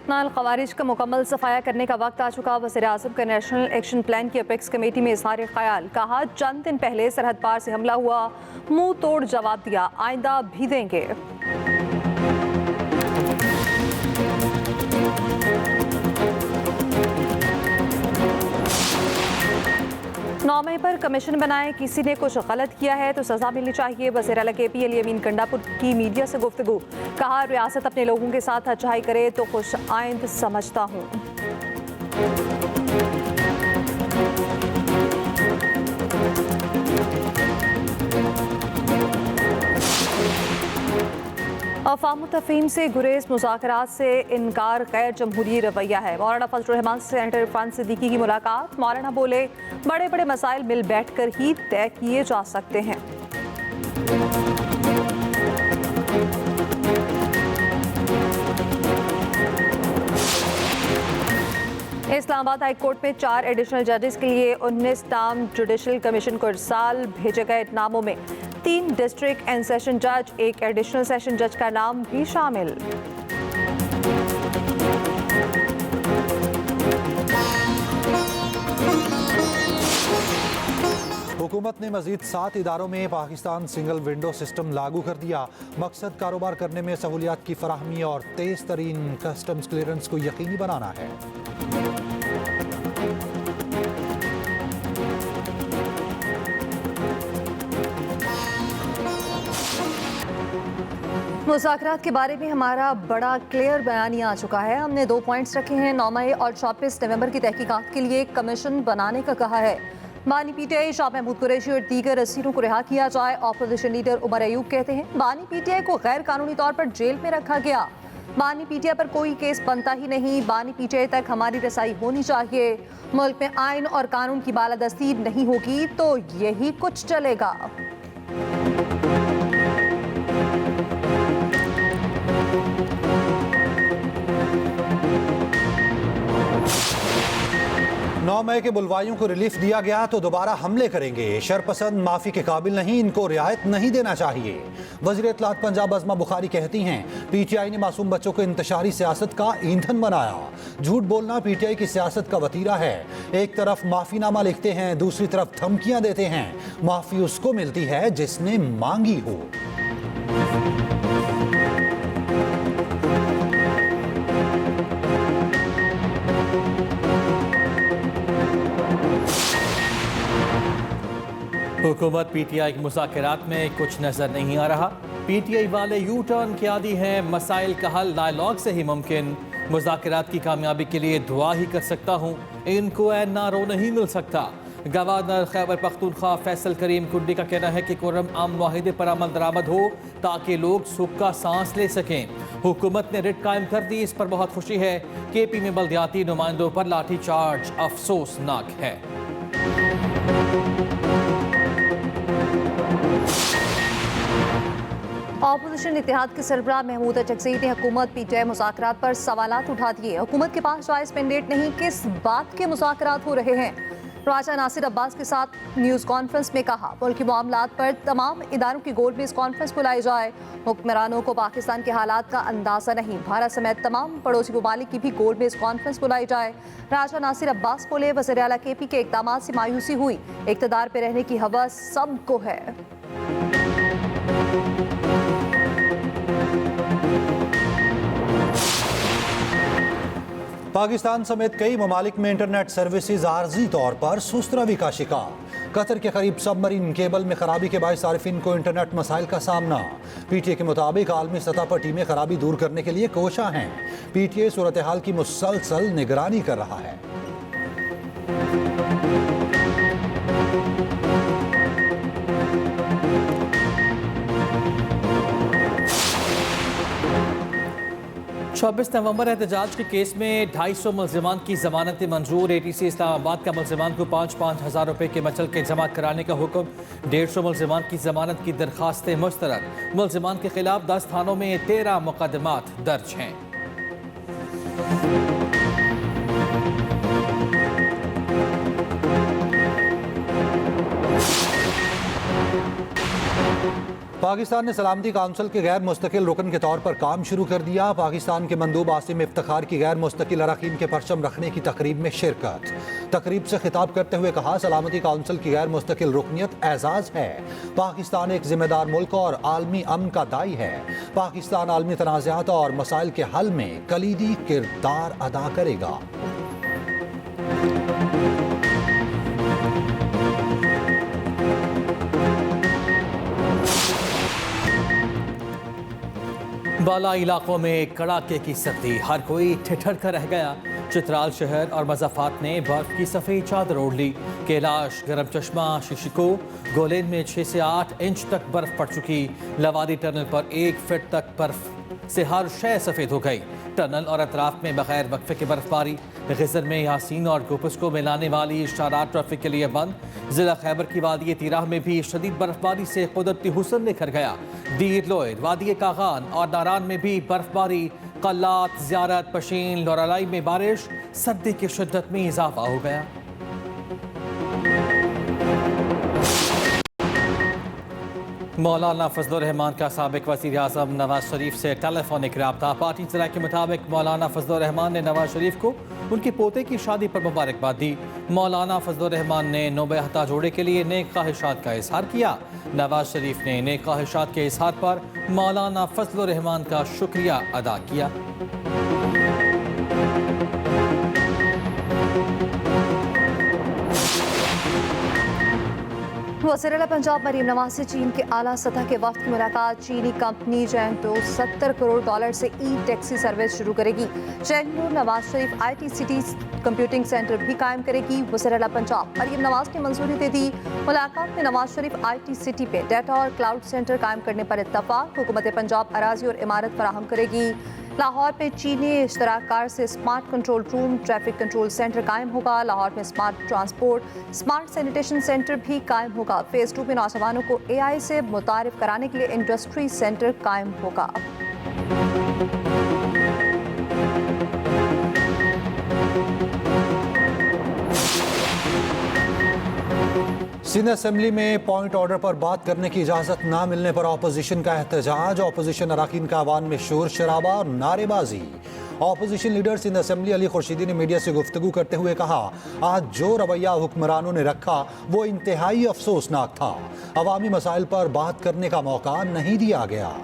इत्नाल खवारिज का मुकम्मल सफाया करने का वक्त आ चुका। वज़ीर-ए-आज़म का नेशनल एक्शन प्लान की अपेक्स कमेटी में इज़हार ख्याल। कहा, चंद दिन पहले सरहद पार से हमला हुआ, मुंह तोड़ जवाब दिया, आइंदा भी देंगे। 9 मई पर कमीशन बनाए, किसी ने कुछ गलत किया है तो सजा मिलनी चाहिए। वज़ीर आला KP अली अमीन गंडापुर की मीडिया से गुफ्तगू। कहा, रियासत अपने लोगों के साथ अच्छाई करे तो खुश आइंद समझता हूँ। अफ़वाह तफ़हीम से गुरेज, मुज़ाकरात से इनकार गैर जमहूरी रवैया है। मौलाना फजलुर रहमान से सेनेटर इरफान सिद्दीकी की मुलाकात। मौलाना बोले, बड़े बड़े मसाइल मिल बैठ कर ही तय किए जा सकते हैं। इस्लामाबाद हाई कोर्ट में 4 एडिशनल जजेस के लिए 19 टर्म जुडिशल कमीशन को इरसाल। भेजे गए नामों में 3 डिस्ट्रिक्ट एंड सेशन जज, 1 एडिशनल सेशन जज का नाम भी शामिल। हुकूमत ने मजीद 7 इदारों में पाकिस्तान सिंगल विंडो सिस्टम लागू कर दिया। मकसद कारोबार करने में सहूलियात की फराहमी और तेज तरीन कस्टम्स क्लियरेंस को यकीनी बनाना है। मुज़ाकरात के बारे में हमारा बड़ा क्लियर बयानी आ चुका है। हमने 2 पॉइंट्स रखे हैं। 9 मई और 24 नवंबर की तहकीकात के लिए कमीशन बनाने का कहा है। बानी PTI शाह महमूद कुरैशी और दीगर असीरों को रिहा किया जाए। अपोजिशन लीडर उमर अयूब कहते हैं, बानी PTI को गैर कानूनी तौर पर जेल में रखा गया। बानी PTI पर कोई केस बनता ही नहीं। बानी PTI तक हमारी रसाई होनी चाहिए। मुल्क में आइन और कानून की बालादस्ती नहीं होगी तो यही कुछ चलेगा। 9 मई के बुलवाइयों को रिलीफ दिया गया तो दोबारा हमले करेंगे। शरपसंद माफी के काबिल नहीं, इनको रियायत नहीं देना चाहिए। वज़ीर इत्तलात पंजाब अज़मा बुखारी कहती हैं, PTI ने मासूम बच्चों को इंतशारी सियासत का ईंधन बनाया। झूठ बोलना PTI की सियासत का वतीरा है। एक तरफ माफीनामा लिखते हैं, दूसरी तरफ धमकियां देते हैं। माफी उसको मिलती है जिसने मांगी हो। हुकूमत PTI के मुज़ाकरात में कुछ नजर नहीं आ रहा। PTI वाले यू टर्न के आदी हैं। मसाइल का हल डायलॉग से ही मुमकिन। मुज़ाकरात की कामयाबी के लिए दुआ ही कर सकता हूँ, इनको NRO नहीं मिल सकता। गवर्नर खैबर पख्तूनख्वा फैसल करीम कुंडी का कहना है कि कुर्रम अमन माहिदे पर अमल दरामद हो ताकि लोग सुख का सांस ले सकें। हुकूमत ने रिट कायम कर दी, इस पर बहुत खुशी है। KP में बल्दियाती नुमाइंदों पर लाठी चार्ज अफसोसनाक है। अपोजिशन इत्तेहाद के सरबराह महमूद अचकज़ई ने हुकूमत PTI मुज़ाकरात पर सवालात उठा दिए। हुकूमत के पास जायज़ मैंडेट नहीं, किस बात के मुज़ाकरात हो रहे हैं। राजा नासिर अब्बास के साथ न्यूज़ कॉन्फ्रेंस में कहा, मुल्की मामलात पर तमाम इदारों की गोल बेस कॉन्फ्रेंस बुलाई जाए। हुक्मरानों को पाकिस्तान के हालात का अंदाज़ा नहीं, भारत समेत तमाम पड़ोसी ममालिक की भी गोल बेस कॉन्फ्रेंस बुलाई जाए। राजा नासिर अब्बास बोले, वज़ीर आला KP के इक़दामात से मायूसी हुई, इक़्तिदार पर रहने की हवस सबको है। पाकिस्तान समेत कई ममालिक में इंटरनेट सर्विसेज आर्जी तौर पर सुस्त रवि का शिकार। कतर के करीब सबमरीन केबल में खराबी के बाद सार्फिन को इंटरनेट मसाइल का सामना। PTI के मुताबिक आलमी सतह पर टीमें खराबी दूर करने के लिए कोशा हैं। PTI सूरत हाल की मुसलसल निगरानी कर रहा है। चौबीस नवंबर एहतजाज के केस में 250 मुलजिमान की जमानत मंजूर। ATC इस्लामाबाद का मुलजिमान को 5-5 हज़ार रुपये के मचल के जमा कराने का हुक्म। 150 मुलजिमान की जमानत की दरखास्तें मुस्तरद। मुलजिमान के खिलाफ 10 थानों में 13 मुकदमात दर्ज हैं। पाकिस्तान ने सलामती काउंसिल के गैर मुस्तकिल रुकन के तौर पर काम शुरू कर दिया। पाकिस्तान के मंदूब आसिम इफ्तिखार की गैर मुस्तकिल अरकान के परचम रखने की तकरीब में शिरकत। तकरीब से खिताब करते हुए कहा, सलामती काउंसिल की गैर मुस्तकिल रुकनियत एजाज है। पाकिस्तान एक जिम्मेदार मुल्क और आलमी अमन का दाई है। पाकिस्तान आलमी तनाज़ात और मसाइल के हल में कलीदी किरदार अदा करेगा। बाला इलाकों में कड़ाके की सर्दी, हर कोई ठिठर कर रह गया। चित्राल शहर और मज़ाफ़ात ने बर्फ की सफ़ेद चादर ओढ़ ली। कैलाश, गरम चश्मा, शिशिको, गोलेन में 6 से 8 इंच तक बर्फ पड़ चुकी। लवादी टनल पर 1 फीट तक बर्फ से हर शय सफ़ेद हो गई। टनल और अतराफ में बगैर वक्फे की बर्फबारी। गिज़र में यासीन और गुपस को मिलाने वाली इशारात ट्रैफिक के लिए बंद। जिला खैबर की वादी तिराह में भी शदीद बर्फबारी से कुदरती हुस्न निखर गया। दीर लोयर, वादी कागान और नारान में भी बर्फबारी। कल्लात, ज़ियारत, पशीन, लोरालाई में बारिश। सर्दी की शिद्दत में इजाफा हो गया। मौलाना फजलुर रहमान का साबिक वज़ीर आज़म नवाज शरीफ से टेलीफोनिक रब्ता। पार्टी ज़राए के मुताबिक मौलाना फजलुर रहमान ने नवाज शरीफ को उनके पोते की शादी पर मुबारकबाद दी। मौलाना फजलुर रहमान ने नोबहता जोड़े के लिए नेक ख्वाहिशात का इजहार किया। नवाज शरीफ ने नेक ख्वाहिशात के इजहार पर मौलाना फजलुर रहमान का शुक्रिया अदा किया। वज़ीर-ए-आला पंजाब मरीम नवाज से चीन के आला सतह के वफ्द की मुलाकात। चीनी कंपनी चेंगडू $70 करोड़ से ई टैक्सी सर्विस शुरू करेगी। Chengdu Nawaz Sharif IT city computing centre भी कायम करेगी। वज़ीर-ए-आला पंजाब मरीम नवाज ने मंजूरी दे दी। मुलाकात में नवाज शरीफ IT सिटी पे डाटा और क्लाउड सेंटर कायम करने पर इत्तफाक। हुकूमत पंजाब अराजी और इमारत फराहम करेगी। लाहौर में चीनी इश्तराकार से smart control room, traffic control centre कायम होगा। लाहौर में smart transport, smart sanitation centre भी कायम होगा। फेज़ 2 में नौजवानों को AI से मुतारिफ कराने के लिए इंडस्ट्री सेंटर कायम होगा। सिंध असेंबली में पॉइंट ऑर्डर पर बात करने की इजाजत न मिलने पर ऑपोजिशन का एहतजाज। ऑपोजिशन अरकान का आवान में शोर शराबा और नारेबाजी। Opposition leader Sindh assembly Ali Khurshidi ने मीडिया से गुफ्तगू करते हुए कहा, आज जो रवैया हुक्मरानों ने रखा वो इंतहाई अफसोसनाक था। अवामी मसाइल पर बात करने का मौका नहीं दिया गया।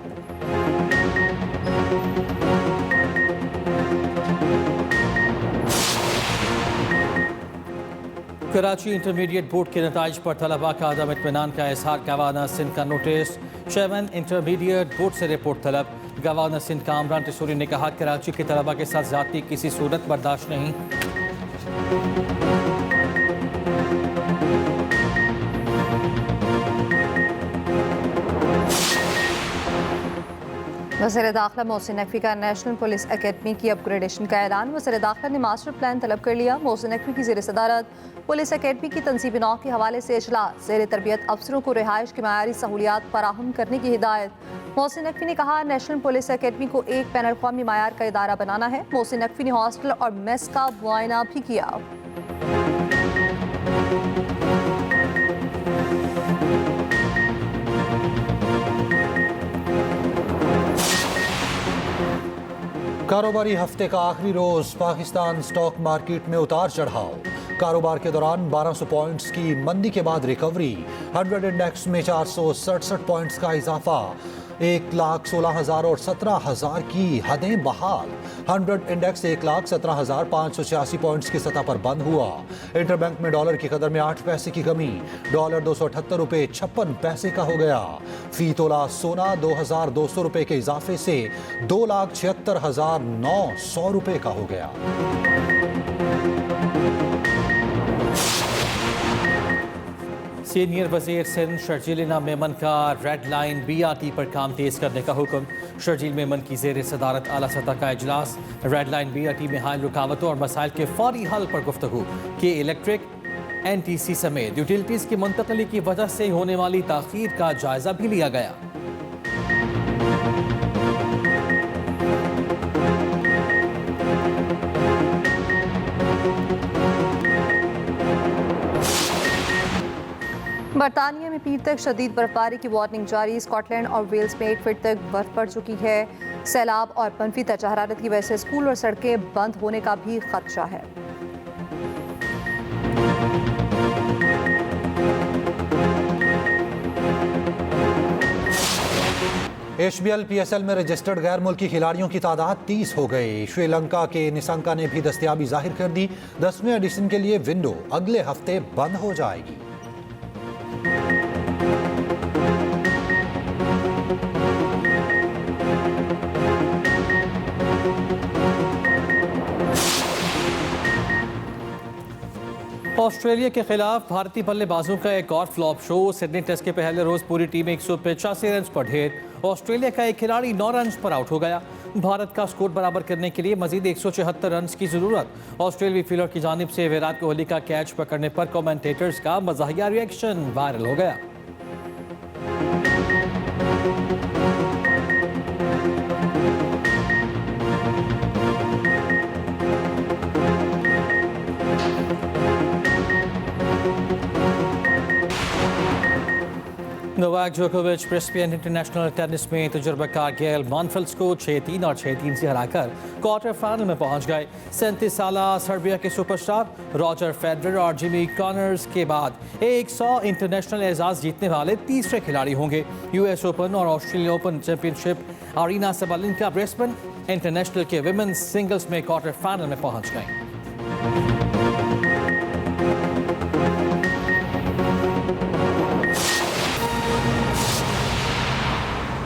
कराची इंटरमीडिएट बोर्ड के नताइज पर तलबा का अदम इत्मीनान का इजहार। गवर्नर सिंध का नोटिस। चेयरमैन इंटरमीडिएट बोर्ड से रिपोर्ट तलब। गवर्नर सिंध कामरान टिसूरी ने कहा, कराची के तलबा के साथ ज्यादती किसी सूरत बर्दाश्त नहीं। वज़ीर दाखिला मोहसिन नकवी का नेशनल पुलिस एकेडमी की अपग्रेडेशन का ऐलान। वज़ीर दाखिला ने मास्टर प्लान तलब कर लिया। मोहसिन नकवी की ज़ेर सदारत पुलिस एकेडमी की तनसीबी नौ के हवाले से इजलास। ज़ेर तरबियत अफसरों को रिहाइश की मयारी सहूलियात फराहम करने की हिदायत। मोहसिन नकवी ने कहा, नेशनल पुलिस एकेडमी को एक बैन अवी मयार का इदारा बनाना है। मोहसिन नकवी ने हॉस्टल और मेस का मुआयना भी किया। कारोबारी हफ्ते का आखिरी रोज पाकिस्तान स्टॉक मार्केट में उतार चढ़ाव। कारोबार के दौरान 1200 पॉइंट्स की मंदी के बाद रिकवरी। 100 इंडेक्स में 467 पॉइंट्स का इजाफा। 1,16,000 और 17,000 की हदें बहाल। 100 इंडेक्स 1,17,586 पॉइंट्स की सतह पर बंद हुआ। इंटरबैंक में डॉलर की कदर में 8 पैसे की कमी। डॉलर 278 रुपये 56 पैसे का हो गया। फी तोला सोना 2,200 रुपये के इजाफे से 2,76,900 रुपये का हो गया। सीनियर वजीर सिंध शर्जील इनाम मेमन का रेड लाइन BRT पर काम तेज करने का हुक्म। शर्जील मेमन की जेर सदारत आला सतह का इजलास। रेड लाइन BRT में हाल रुकावटों और मसाइल के फौरी हल पर गुफ्तगू कि इलेक्ट्रिक NTC समेत यूटिलिटीज़ की मुंतकली की वजह से होने वाली ताख़ीर का जायजा भी लिया गया। बरतानिया में पीर तक शदीद बर्फबारी की वार्निंग जारी। स्कॉटलैंड और वेल्स में 1 फीट तक बर्फ पड़ चुकी है। सैलाब और मनफी दर्जा हरारत की वजह से स्कूल और सड़कें बंद होने का भी खदशा है। HBL PSL में रजिस्टर्ड गैर मुल्की खिलाड़ियों की तादाद 30 हो गई। श्रीलंका के निशंका ने भी दस्तयाबी जाहिर कर दी। 10वें एडिशन के लिए विंडो अगले हफ्ते बंद हो जाएगी। ऑस्ट्रेलिया के खिलाफ भारतीय बल्लेबाजों का एक और फ्लॉप शो। सिडनी टेस्ट के पहले रोज पूरी टीम 185 रन पर ढेर। ऑस्ट्रेलिया का एक खिलाड़ी 9 रन पर आउट हो गया। भारत का स्कोर बराबर करने के लिए मजीद 174 रन की जरूरत। ऑस्ट्रेलियाई फील्डर की जानिब से विराट कोहली का कैच पकड़ने पर कमेंटेटर्स का मज़ाहिया रिएक्शन वायरल हो गया। नोवाक जोकोविच ब्रिस्बेन इंटरनेशनल टेनिस में तजुर्बाकार गेल मॉनफिल्ड्स को 6-3 और 6-3 से हराकर क्वार्टर फाइनल में पहुंच गए। 37 साला सर्बिया के सुपरस्टार रॉजर फेडरर और जिमी कॉनर्स के बाद 100 इंटरनेशनल एजाज जीतने वाले तीसरे खिलाड़ी होंगे। US ओपन और Australia open championship Aryna Sabalenka Brisbane international के विमेंस सिंगल्स में क्वार्टर फाइनल में पहुंच गए।